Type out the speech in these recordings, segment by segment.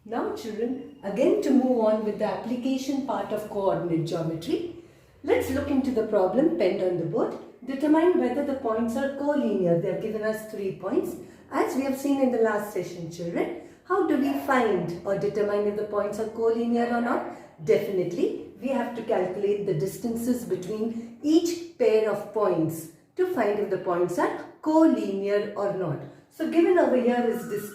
Now children, again to move on with the application part of coordinate geometry, let's look into the problem penned on the board. Determine whether the points are collinear. They have given us 3 points. As we have seen in the last session children, how do we find or determine if the points are collinear or not? Definitely, we have to calculate the distances between each pair of points to find if the points are collinear or not. So given over here is this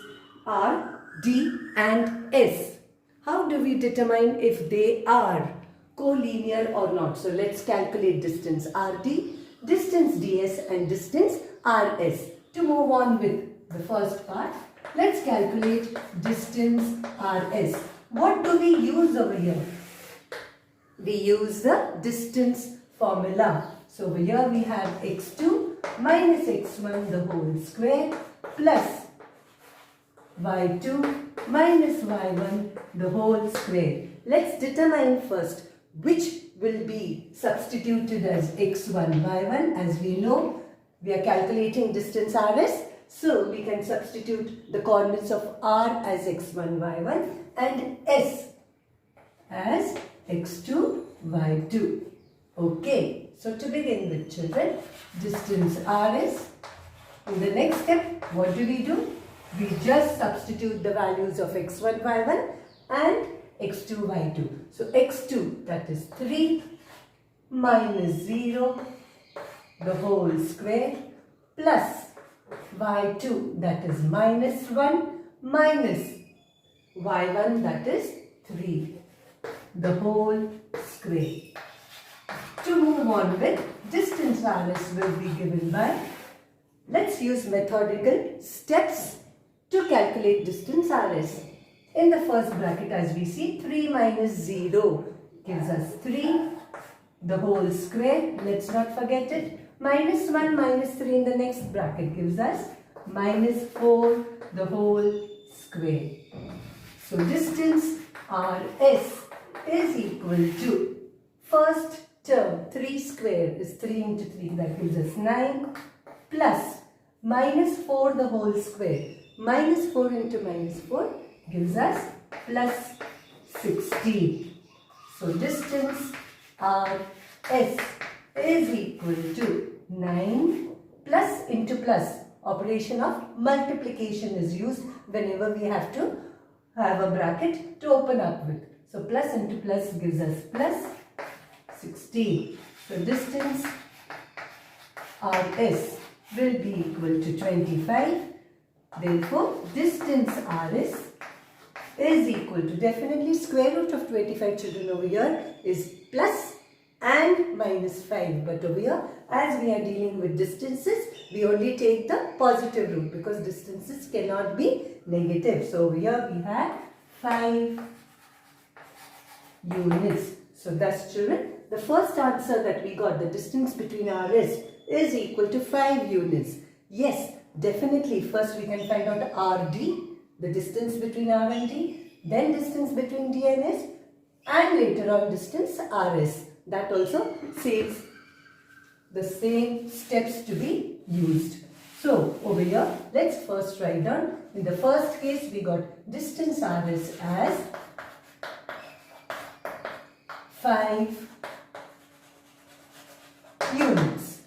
R, D and S. How do we determine if they are collinear or not? So let's calculate distance RD, distance DS and distance RS. To move on with the first part, let's calculate distance RS. What do we use over here? We use the distance formula. So over here we have x2 minus x1 the whole square plus y2 minus y1 the whole square. Let's determine first which will be substituted as x1, y1. As we know, we are calculating distance RS. So we can substitute the coordinates of R as x1, y1 and S as x2, y2. Okay, so to begin with children, distance RS. In the next step, what do? We just substitute the values of x1, y1 and x2, y2. So x2 that is 3 minus 0 the whole square plus y2 that is minus 1 minus y1 that is 3 the whole square. To move on with distance RS will be given by, let's use methodical steps to calculate distance RS. In the first bracket as we see 3 minus 0 gives us 3 the whole square. Let's not forget it. Minus 1 minus 3 in the next bracket gives us minus 4 the whole square. So distance RS is equal to, first term 3 square is 3 into 3 that gives us 9 plus minus 4 the whole square. Minus 4 into minus 4 gives us plus 16. So distance RS is equal to 9 plus into plus. Operation of multiplication is used whenever we have to have a bracket to open up with. So plus into plus gives us plus 16. So distance RS will be equal to 25. Therefore, distance RS is equal to, definitely square root of 25 children over here is plus and minus 5. But over here, as we are dealing with distances, we only take the positive root because distances cannot be negative. So over here we have 5 units. So thus children, the first answer that we got, the distance between RS is equal to 5 units. Yes, definitely first we can find out RD, the distance between R and D, then distance between D and S, and later on distance RS. That also saves the same steps to be used. So over here, let's first write down. In the first case, we got distance RS as 5 units.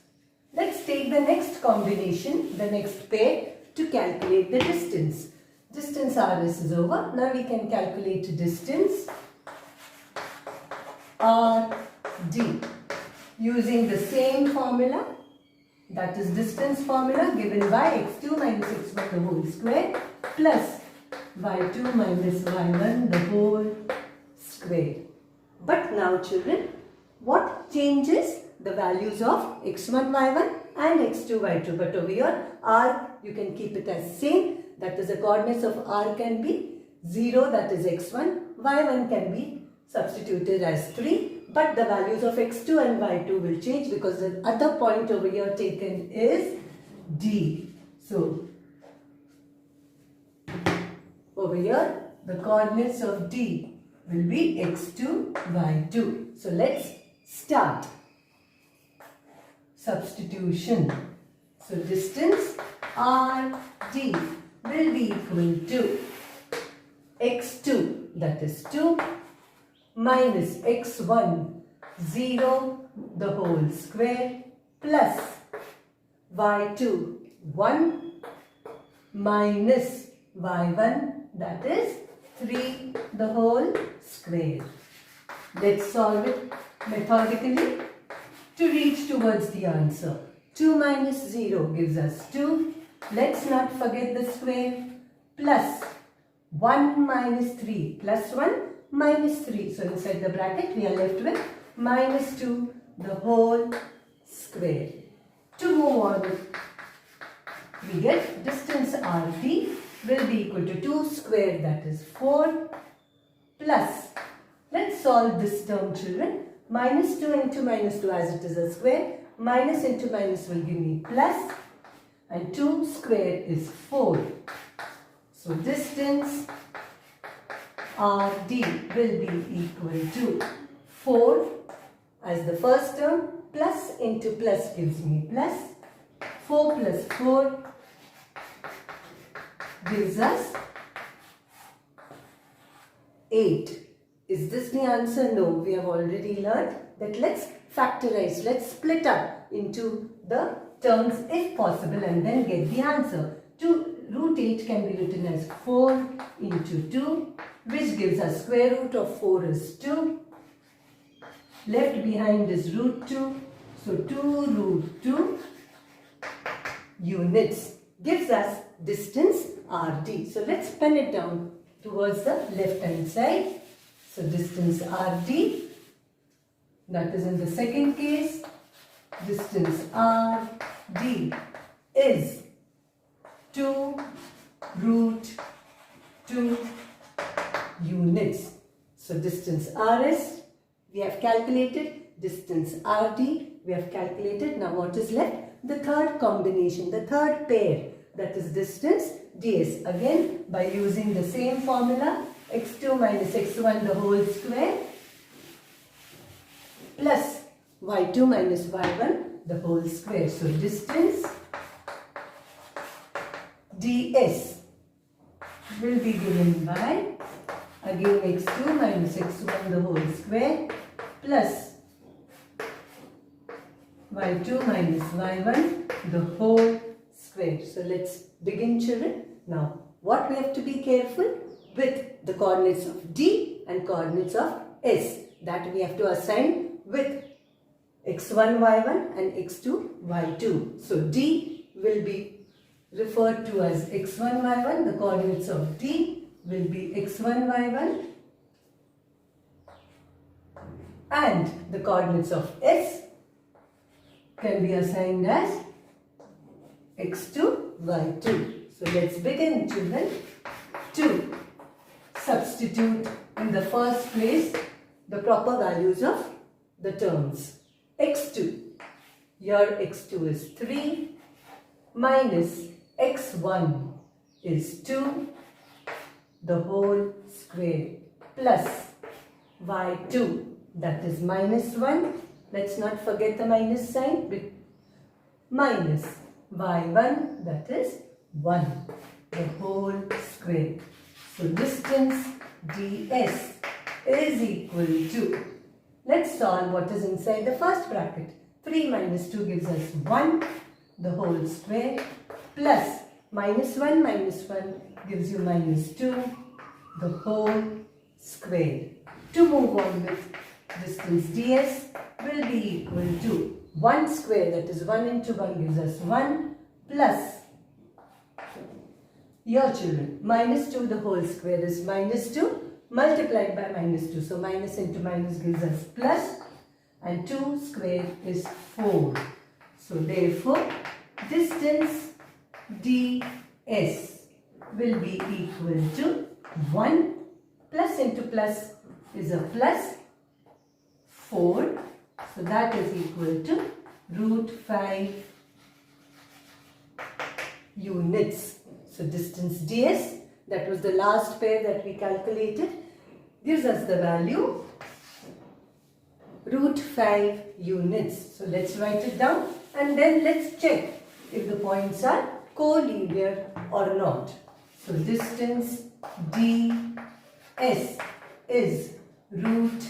Let's take the next combination, the next pair to calculate the distance. Distance RS is over. Now we can calculate distance RD using the same formula, that is distance formula given by x2 minus x1 the whole square plus y2 minus y1 the whole square. But now children, what changes? The values of x1, y1 and x2, y2. But over here, r you can keep it as same. That is the coordinates of r can be 0, that is x1. y1 can be substituted as 3. But the values of x2 and y2 will change because the other point over here taken is D. So, over here, the coordinates of D will be x2, y2. So, let's start. Substitution. So, distance RD will be equal to x2, that is 2, minus x1, 0, the whole square, plus y2, 1, minus y1, that is 3, the whole square. Let's solve it methodically to reach towards the answer. 2 minus 0 gives us 2. Let's not forget the square. Plus 1 minus 3 plus 1 minus 3. So inside the bracket we are left with minus 2, the whole square. To move on, we get distance RD will be equal to 2 squared, that is 4, plus, let's solve this term, children. Minus 2 into minus 2, as it is a square, minus into minus will give me plus, and 2 squared is 4. So distance RD will be equal to 4 as the first term, plus into plus gives me plus, 4 plus 4 gives us 8. Is this the answer? No, we have already learned that let's factorize, let's split up into the terms if possible and then get the answer. Root 8 can be written as 4 into 2, which gives us square root of 4 is 2. Left behind is root 2. So 2 root 2 units gives us distance RD. So let's pen it down towards the left hand side. So distance RD, that is in the second case, distance RD is 2 root 2 units. So distance RS, we have calculated, distance RD, we have calculated. Now what is left? The third combination, the third pair, that is distance ds. Again, by using the same formula, x2 minus x1 the whole square plus y2 minus y1 the whole square. So distance ds will be given by, again, x2 minus x1 the whole square plus y2 minus y1 the whole square. So let's begin, children. Now what we have to be careful with the coordinates of D and coordinates of S, that we have to assign with x1 y1 and x2 y2. So D will be referred to as x1 y1, the coordinates of D will be x1 y1, and the coordinates of S can be assigned as x2 y2. So let's begin, children, to substitute in the first place the proper values of the terms. x2, here x2 is 3 minus x1 is 2 the whole square plus y2, that is minus 1. Let's not forget the minus sign, minus y1, that is 1 the whole square. So distance ds is equal to, let's solve what is inside the first bracket. 3 minus 2 gives us 1 the whole square plus minus 1 gives you minus 2 the whole square. To move on with distance ds will be equal to 1 square, that is 1 into 1 gives us 1 plus, here children, minus 2 the whole square is minus 2 multiplied by minus 2. So minus into minus gives us plus, and 2 square is 4. So therefore distance ds will be equal to 1 plus into plus is a plus 4. So that is equal to root 5 units. So distance ds, that was the last pair that we calculated, gives us the value root 5 units. So let's write it down and then let's check if the points are collinear or not. So distance ds is root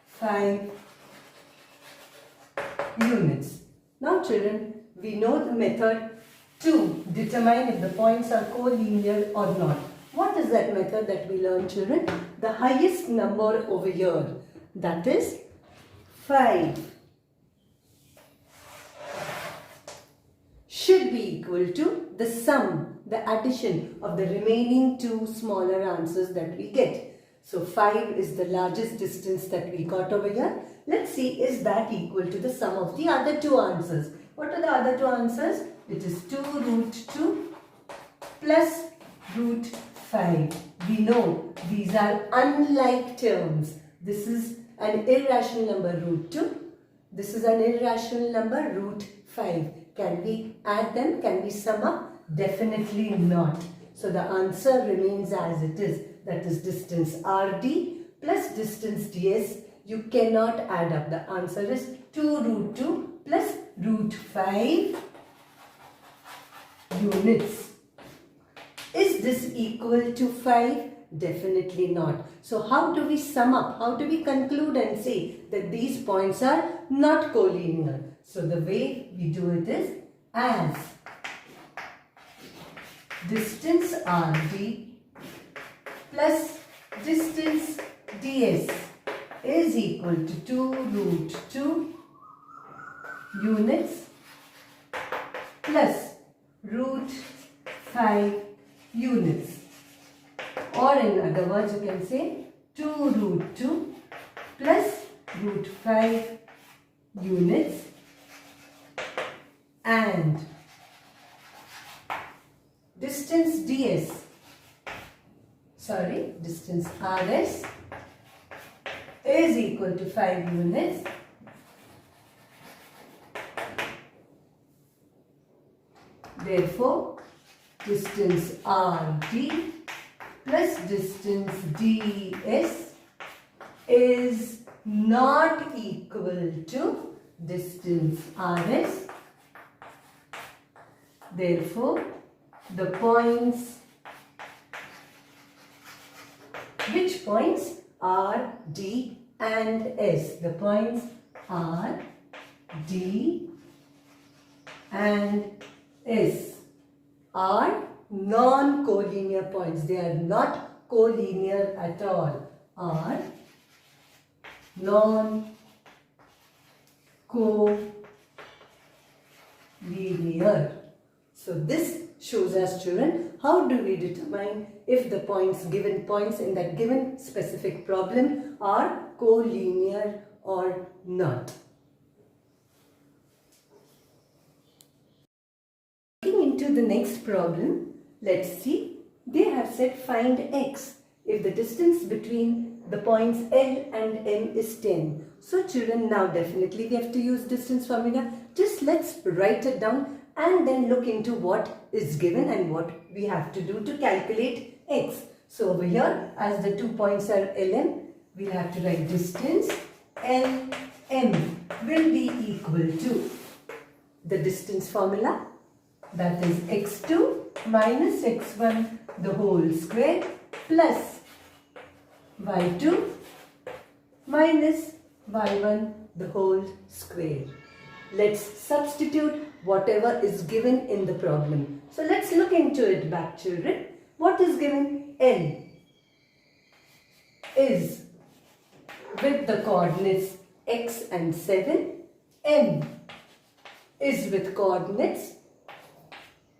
5 units. Now children, we know the method to determine if the points are collinear or not. What is that method that we learn, children? The highest number over here, that is 5, should be equal to the sum, the addition of the remaining two smaller answers that we get. So 5 is the largest distance that we got over here. Let's see, is that equal to the sum of the other two answers? What are the other two answers? It is 2 root 2 plus root 5. We know these are unlike terms. This is an irrational number, root 2. This is an irrational number, root 5. Can we add them? Can we sum up? Definitely not. So the answer remains as it is. That is distance RD plus distance DS. You cannot add up. The answer is 2 root 2 plus root 5 units. Is this equal to 5? Definitely not. So how do we sum up? How do we conclude and say that these points are not collinear? So the way we do it is, as distance RD plus distance DS is equal to 2 root 2 units plus root 5 units. Or in other words, you can say 2 root 2 plus root 5 units and distance ds, distance rs is equal to 5 units. Therefore, distance RD plus distance DS is not equal to distance RS. Therefore, the points, which points? R, D and S. The points R, D and S are non-collinear points. They are not collinear at all. Are non-collinear. So this shows us, children, how do we determine if the points, given points in that given specific problem are collinear or not. Looking into the next problem, let's see. They have said find x if the distance between the points L and M is 10. So children, now definitely we have to use distance formula. Just let's write it down and then look into what is given and what we have to do to calculate x. So over here, as the 2 points are LM, we'll have to write distance LM will be equal to the distance formula, that is x2 minus x1 the whole square plus y2 minus y1 the whole square. Let's substitute whatever is given in the problem. So let's look into it back, children. What is given? L is with the coordinates x and 7. M is with coordinates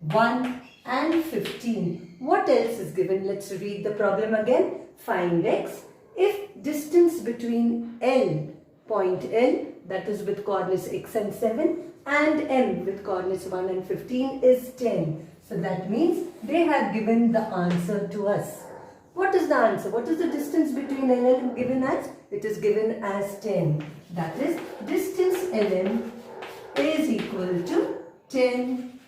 1 and 15. What else is given? Let's read the problem again. Find x if distance between L, point L, that is with coordinates x and 7, and M with coordinates 1 and 15 is 10. So that means they have given the answer to us. What is the answer? What is the distance between L and M given as? It is given as 10. That is, distance LM is equal to 10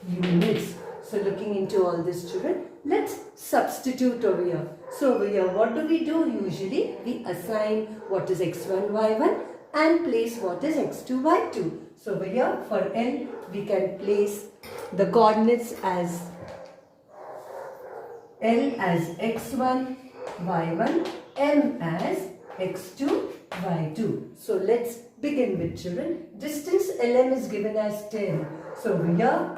units. So looking into all this, children, let's substitute over here. So over here, what do? Usually we assign what is x1, y1 and place what is x2, y2. So over here for L, we can place the coordinates as L as x1, y1, m as x2, y2. So let's begin with children. Distance LM is given as 10. So here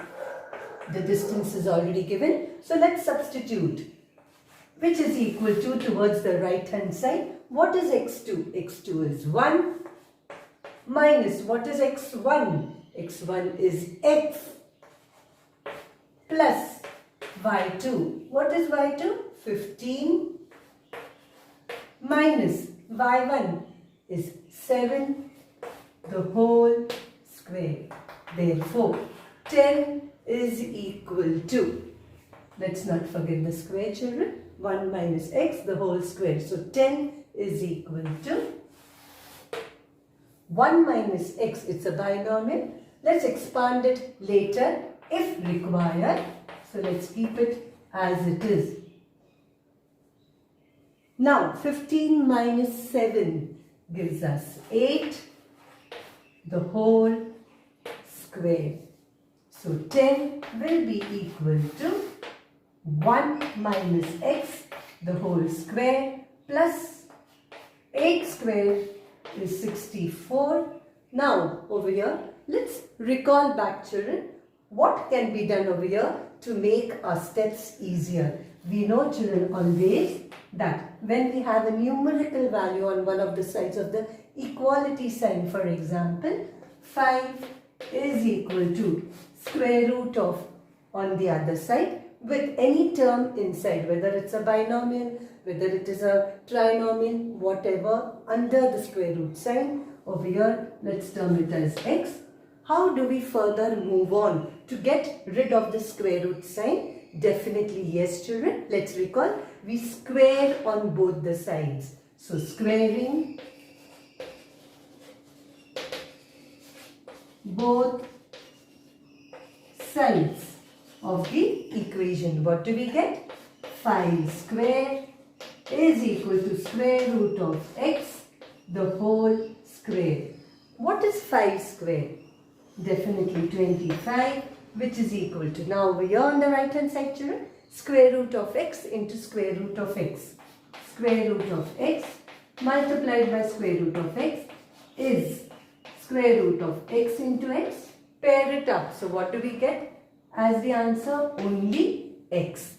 the distance is already given. So let's substitute. Which is equal to towards the right hand side. What is x2? x2 is 1 minus what is x1? x1 is x plus y2. What is y2? 15 minus y1 is 7 the whole square. Therefore, 10 is equal to, let's not forget the square children, 1 minus x the whole square. So 10 is equal to 1 minus x, it's a binomial. Let's expand it later if required. So let's keep it as it is. Now 15 minus 7 gives us 8 the whole square. So 10 will be equal to 1 minus x the whole square plus 8 square is 64. Now over here, let's recall back children. What can be done over here to make our steps easier? We know children always that when we have a numerical value on one of the sides of the equality sign, for example, 5 is equal to square root of on the other side with any term inside, whether it's a binomial, whether it is a trinomial, whatever, under the square root sign. Over here, let's term it as x. How do we further move on to get rid of the square root sign? Definitely yes children. Let's recall, we square on both the sides. So squaring both sides of the equation. What do we get? 5 square is equal to square root of x the whole square. What is 5 square? Definitely 25, which is equal to, now over here on the right hand side children, square root of x into square root of x. Square root of x multiplied by square root of x is square root of x into x. Pair it up. So what do we get as the answer? Only x.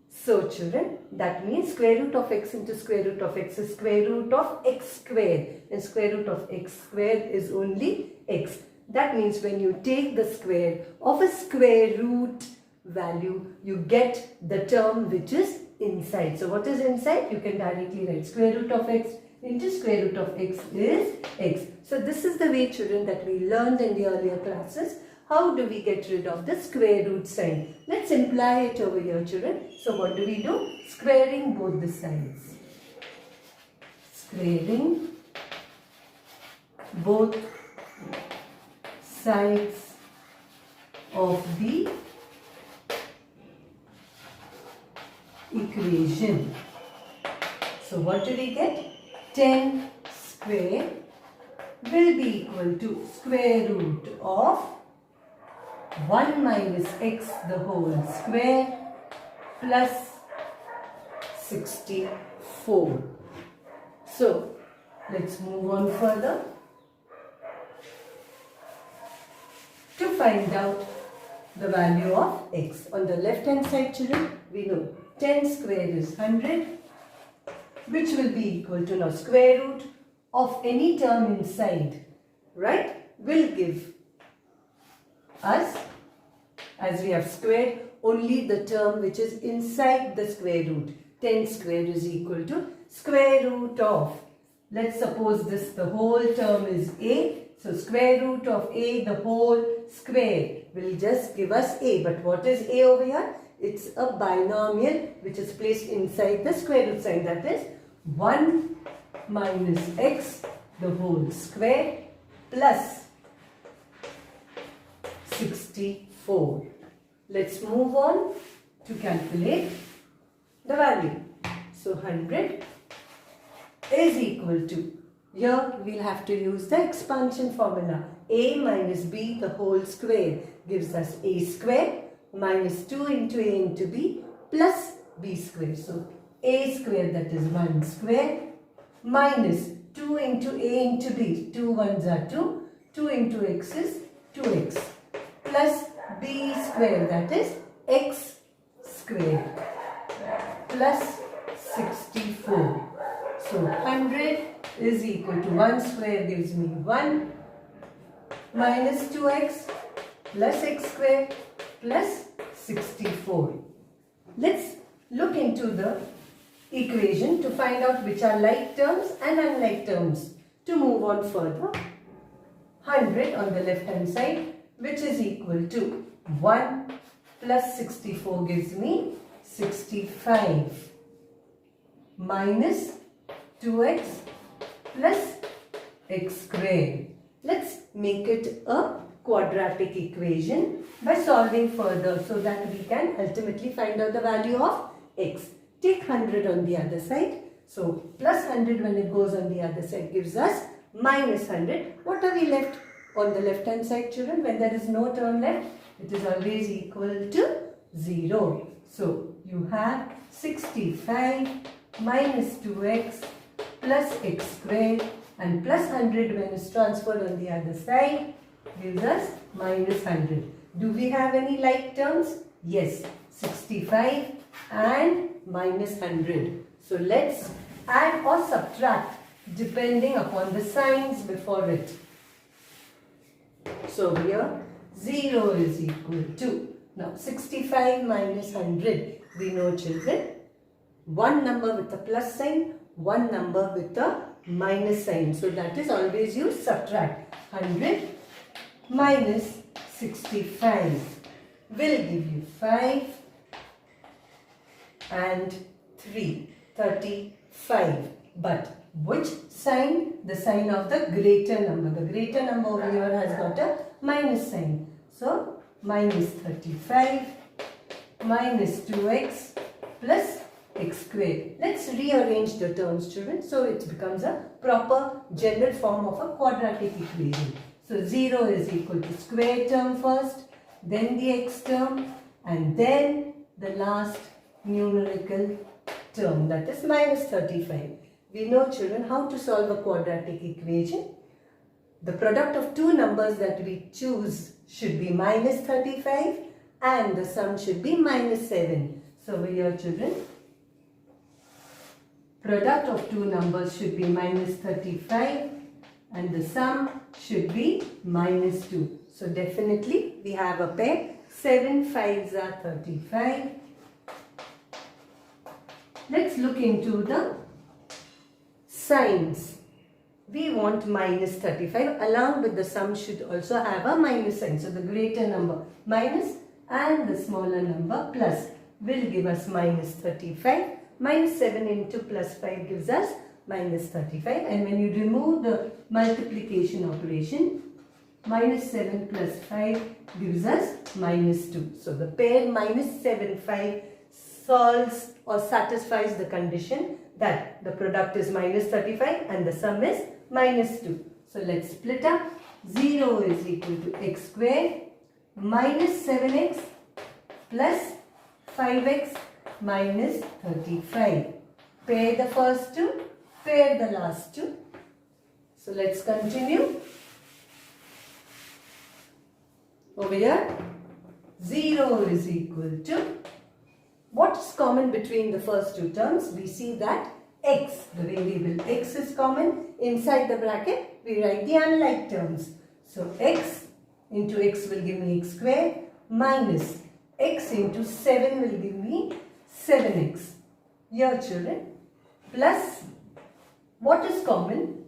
So children, that means square root of x into square root of x is square root of x square, and square root of x square is only x. That means when you take the square of a square root value, you get the term which is inside. So what is inside? You can directly write square root of x into square root of x is x. So this is the way children that we learned in the earlier classes. How do we get rid of the square root sign? Let's imply it over here children. So what do we do? Squaring both the sides. Squaring both sides of the equation. So what do we get? 10 square will be equal to square root of 1 minus x the whole square plus 64. So let's move on further. To find out the value of x. On the left hand side children, we know 10 square is 100, which will be equal to, now square root of any term inside, right, will give us, as we have squared, only the term which is inside the square root. 10 square is equal to square root of, let's suppose this, the whole term is a. So square root of a the whole square will just give us a. But what is a over here? It's a binomial which is placed inside the square root sign. That is 1 minus x the whole square plus 64. Let's move on to calculate the value. So 100 is equal to, here we'll have to use the expansion formula. A minus b the whole square gives us a square minus 2 into a into b plus b square. So a square, that is 1 square, minus 2 into a into b. 2 ones are 2. 2 into x is 2x. Plus b square, that is x square. Plus 64. So 100 is equal to 1 square gives me 1 minus 2x plus x square plus 64. Let's look into the equation to find out which are like terms and unlike terms. To move on further, 100 on the left hand side, which is equal to 1 plus 64 gives me 65 minus 2x plus x square. Let's make it a quadratic equation by solving further so that we can ultimately find out the value of x. Take 100 on the other side. So plus 100 when it goes on the other side gives us minus 100. What are we left on the left hand side, children? When there is no term left, it is always equal to 0. So you have 65 minus 2x plus x squared, and plus 100 when it's transferred on the other side gives us minus 100. Do we have any like terms? Yes, 65 and minus 100. So let's add or subtract depending upon the signs before it. So here 0 is equal to, now 65 minus 100, we know, children, one number with a plus sign, one number with a minus sign. So that is always you subtract. 100 minus 65 will give you 5 and 3, 35. But which sign? The sign of the greater number. The greater number over here has got a minus sign. So minus 35 minus 2x plus x squared. Let's rearrange the terms, children, so it becomes a proper general form of a quadratic equation. So 0 is equal to square term first, then the x term, and then the last numerical term, that is minus 35. We know, children, how to solve a quadratic equation. The product of two numbers that we choose should be minus 35 and the sum should be minus 7. So over here, children, product of two numbers should be minus 35 and the sum should be minus 2. So definitely we have a pair. 7 5s are 35. Let's look into the signs. We want minus 35 along with the sum should also have a minus sign. So the greater number minus and the smaller number plus will give us minus 35. Minus 7 into plus 5 gives us minus 35. And when you remove the multiplication operation, minus 7 plus 5 gives us minus 2. So the pair minus 7, 5 solves or satisfies the condition that the product is minus 35 and the sum is minus 2. So let's split up. 0 is equal to x squared minus 7x plus 5x minus 35. Pair the first two, pair the last two. So let's continue. Over here, 0 is equal to, what is common between the first two terms? We see that x, the variable x is common. Inside the bracket, we write the unlike terms. So x into x will give me x squared minus x into 7 will give me 7x. Here, children, plus what is common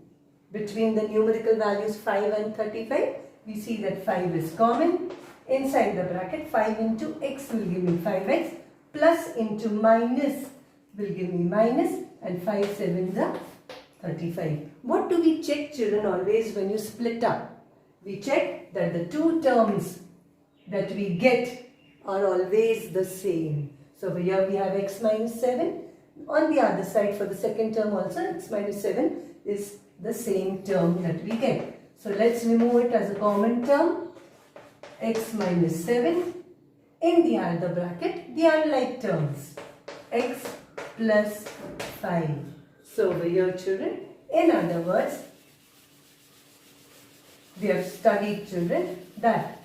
between the numerical values 5 and 35? We see that 5 is common. Inside the bracket, 5 into x will give me 5x. Plus into minus will give me minus, and 5 7s are 35. What do we check, children, always when you split up? We check that the two terms that we get are always the same. So over here we have x minus 7. On the other side for the second term also, x minus 7 is the same term that we get. So let's remove it as a common term. X minus 7. In the other bracket, the unlike terms. x plus 5. So over here children, in other words, we have studied children that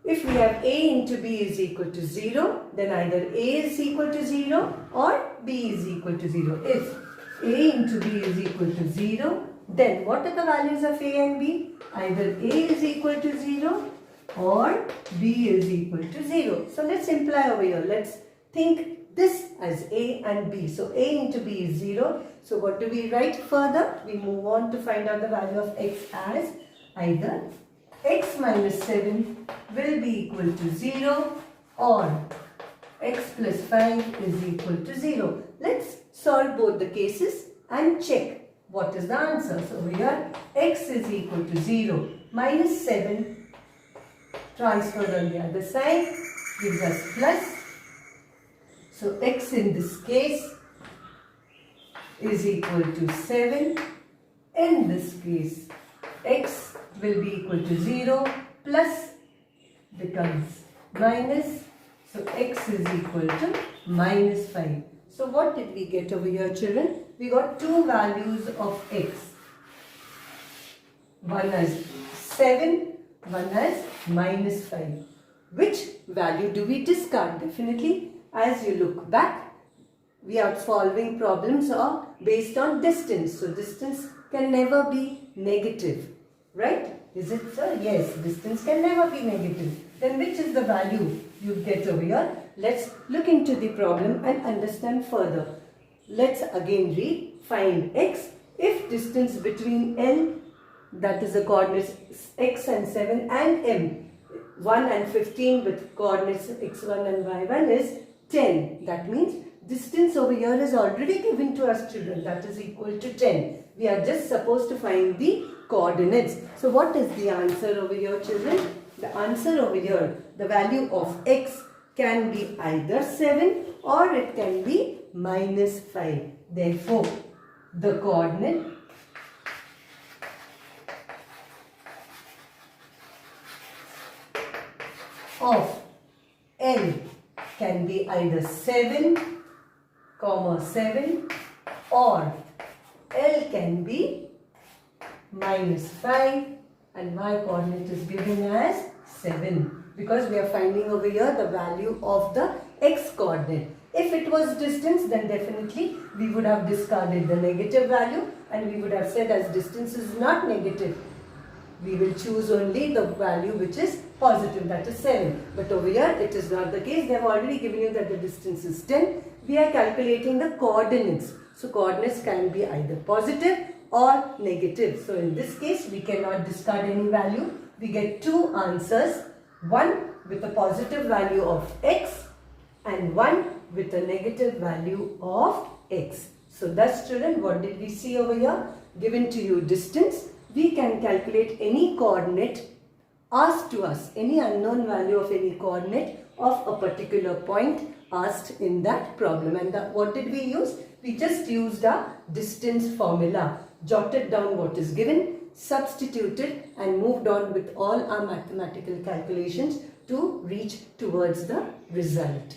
if we have a into b is equal to 0, then either a is equal to 0 or b is equal to 0. If a into b is equal to 0, then what are the values of a and b? Either a is equal to 0 or b is equal to 0. So let's imply over here. Let's think this as a and b. So a into b is 0. So what do we write further? We move on to find out the value of x as either x minus 7 will be equal to 0 or x plus 5 is equal to 0. Let's solve both the cases and check what is the answer. So over here x is equal to 0 minus 7 transferred on the other side gives us plus. So x in this case is equal to 7. In this case x will be equal to 0 plus becomes minus. So x is equal to minus 5. So what did we get over here children? We got two values of x. One as 7, one as minus 5. Which value do we discard? Definitely, as you look back, we are solving problems are based on distance. So distance can never be negative, right? Is it so? Yes, distance can never be negative. Then which is the value you get over here? Let's look into the problem and understand further. Let's again read. Find x if distance between L, that is the coordinates x and 7, and M, 1 and 15 with coordinates x1 and y1 is 10. That means distance over here is already given to us children, that is equal to 10. We are just supposed to find the coordinates. So what is the answer over here children? The answer over here, the value of x can be either 7 or it can be minus 5. Therefore, the coordinate of L can be either 7, 7 or L can be minus 5 and y coordinate is given as 7 because we are finding over here the value of the x coordinate. If it was distance, then definitely we would have discarded the negative value and we would have said as distance is not negative, we will choose only the value which is positive, that is 7. But over here it is not the case. They have already given you that the distance is 10. We are calculating the coordinates. So coordinates can be either positive or negative. So in this case we cannot discard any value. We get two answers, one with a positive value of x and one with a negative value of x. So thus children, what did we see over here? Given to you distance, we can calculate any coordinate asked to us, any unknown value of any coordinate of a particular point asked in that problem. And what did we use? We just used a distance formula, jotted down what is given, substituted and moved on with all our mathematical calculations to reach towards the result.